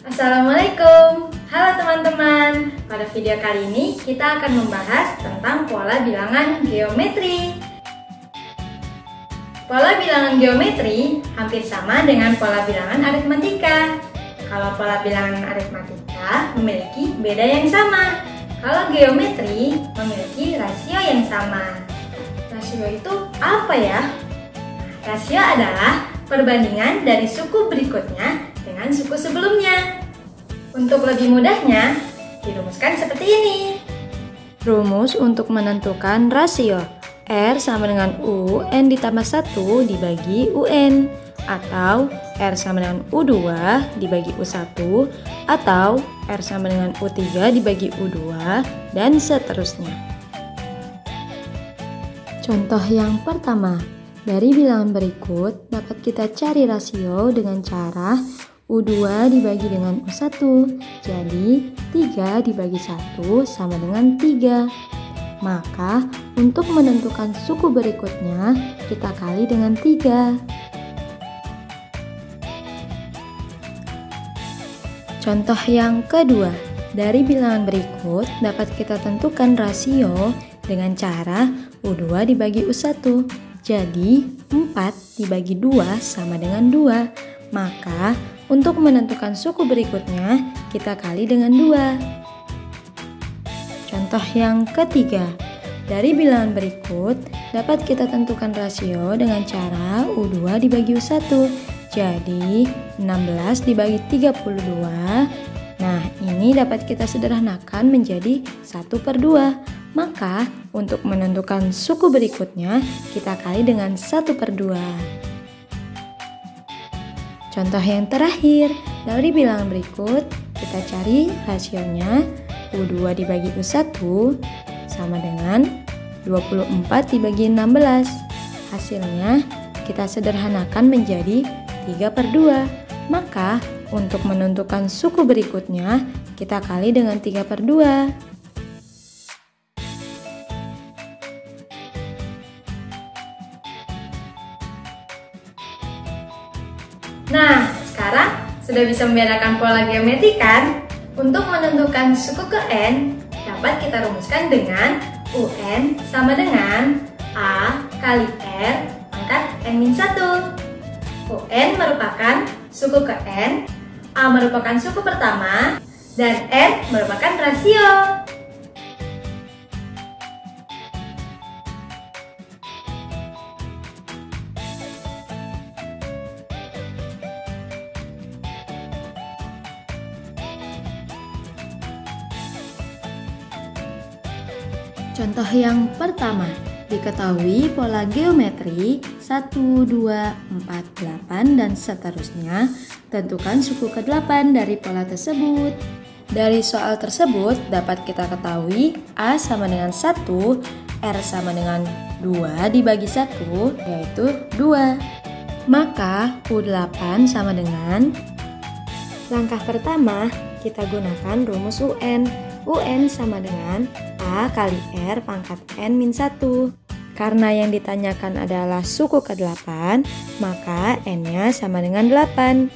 Assalamualaikum. Halo teman-teman. Pada video kali ini kita akan membahas tentang pola bilangan geometri. Pola bilangan geometri hampir sama dengan pola bilangan aritmatika. Kalau pola bilangan aritmatika memiliki beda yang sama. Kalau geometri memiliki rasio yang sama. Rasio itu apa ya? Rasio adalah perbandingan dari suku berikutnya dengan suku sebelumnya. Untuk lebih mudahnya, dirumuskan seperti ini. Rumus untuk menentukan rasio R sama dengan UN ditambah 1 dibagi UN, atau R sama dengan U2 dibagi U1, atau R sama dengan U3 dibagi U2, dan seterusnya. Contoh yang pertama, dari bilangan berikut dapat kita cari rasio dengan cara U2 dibagi dengan U1, jadi 3 dibagi 1 sama dengan 3. Maka untuk menentukan suku berikutnya kita kali dengan 3. Contoh yang kedua, dari bilangan berikut dapat kita tentukan rasio dengan cara U2 dibagi U1. Jadi 4 dibagi 2 sama dengan 2. Maka untuk menentukan suku berikutnya kita kali dengan 2. Contoh yang ketiga, dari bilangan berikut dapat kita tentukan rasio dengan cara U2 dibagi U1. Jadi 16 dibagi 32. Nah, ini dapat kita sederhanakan menjadi 1/2. Maka untuk menentukan suku berikutnya kita kali dengan 1/2. Contoh yang terakhir, dari bilangan berikut kita cari rasionya U2 dibagi U1 sama dengan 24 dibagi 16. Hasilnya kita sederhanakan menjadi 3/2. Maka untuk menentukan suku berikutnya kita kali dengan 3/2. Nah, sekarang sudah bisa membedakan pola geometri kan? Untuk menentukan suku ke N, dapat kita rumuskan dengan UN sama dengan A kali R pangkat N-1. UN merupakan suku ke N, A merupakan suku pertama, dan N merupakan rasio. Contoh yang pertama, diketahui pola geometri 1, 2, 4, 8, dan seterusnya. Tentukan suku ke-8 dari pola tersebut. Dari soal tersebut dapat kita ketahui A sama dengan 1, R sama dengan 2 dibagi 1, yaitu 2. Maka U8 sama dengan, langkah pertama kita gunakan rumus UN. UN sama dengan A kali R pangkat N-1. Karena yang ditanyakan adalah suku ke-8, maka N-nya sama dengan 8.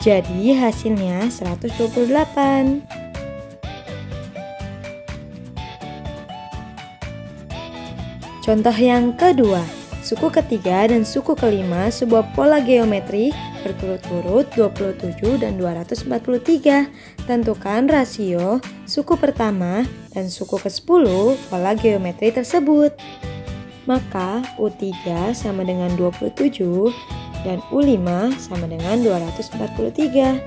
Jadi hasilnya 128. Contoh yang kedua, suku ketiga dan suku kelima sebuah pola geometri berturut-turut 27 dan 243. Tentukan rasio suku pertama dan suku ke-10 pola geometri tersebut. Maka U3 sama dengan 27 dan U5 sama dengan 243.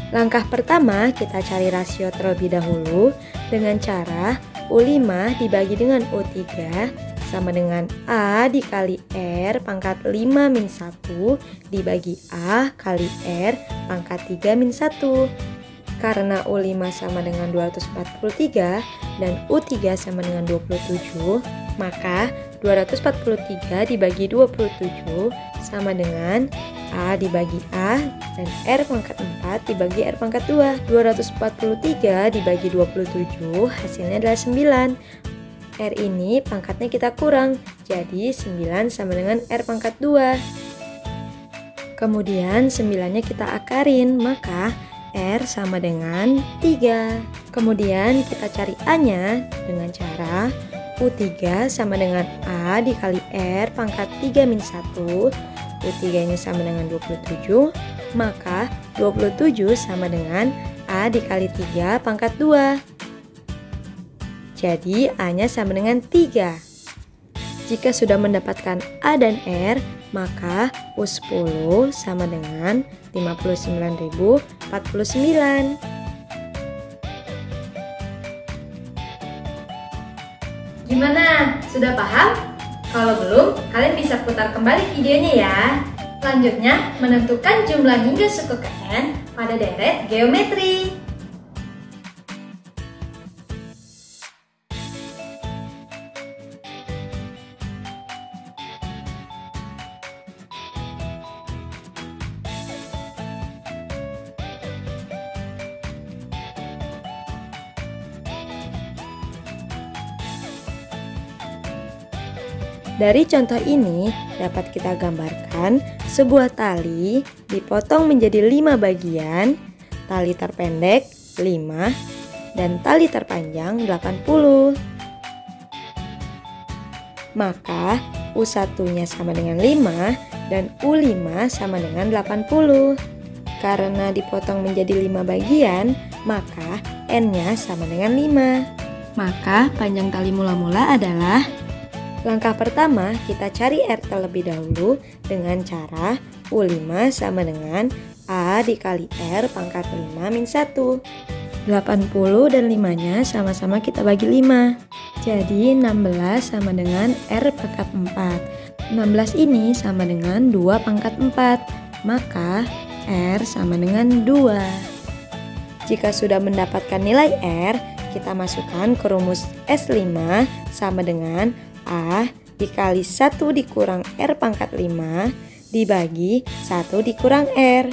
Langkah pertama kita cari rasio terlebih dahulu dengan cara U5 dibagi dengan U3 sama dengan A dikali R pangkat 5-1 dibagi A kali R pangkat 3-1. Karena U5 sama dengan 243 dan U3 sama dengan 27, maka 243 dibagi 27 sama dengan A dibagi A dan R pangkat 4 dibagi R pangkat 2. 243 dibagi 27 hasilnya adalah 9. R ini pangkatnya kita kurang, jadi 9 sama dengan R pangkat 2. Kemudian 9-nya kita akarin, maka R sama dengan 3. Kemudian kita cari A-nya dengan cara U3 sama dengan A dikali R pangkat 3 min 1. U3-nya sama dengan 27, maka 27 sama dengan A dikali 3 pangkat 2. Jadi A-nya sama dengan 3. Jika sudah mendapatkan A dan R, maka U10 sama dengan 59.049. Gimana? Sudah paham? Kalau belum, kalian bisa putar kembali videonya ya. Selanjutnya, menentukan jumlah hingga suku ke N pada deret geometri. Dari contoh ini dapat kita gambarkan sebuah tali dipotong menjadi 5 bagian, tali terpendek 5 dan tali terpanjang 80. Maka U1-nya sama dengan 5 dan U5 sama dengan 80. Karena dipotong menjadi 5 bagian, maka N-nya sama dengan 5. Maka panjang tali mula-mula adalah, langkah pertama, kita cari R terlebih dahulu dengan cara U5 sama dengan A dikali R pangkat 5 min 1. 80 dan 5-nya sama-sama kita bagi 5. Jadi 16 sama dengan R pangkat 4. 16 ini sama dengan 2 pangkat 4. Maka R sama dengan 2. Jika sudah mendapatkan nilai R, kita masukkan ke rumus S5 sama dengan A dikali 1 dikurang R pangkat 5 dibagi 1 dikurang R.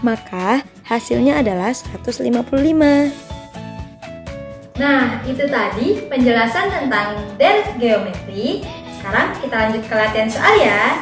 Maka hasilnya adalah 155. Nah, itu tadi penjelasan tentang deret geometri. Sekarang kita lanjut ke latihan soal ya.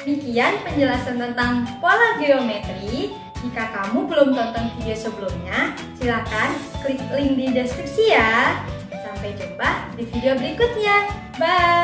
Demikian penjelasan tentang pola geometri. Jika kamu belum tonton video sebelumnya, silakan klik link di deskripsi ya. Sampai jumpa di video berikutnya. Bye!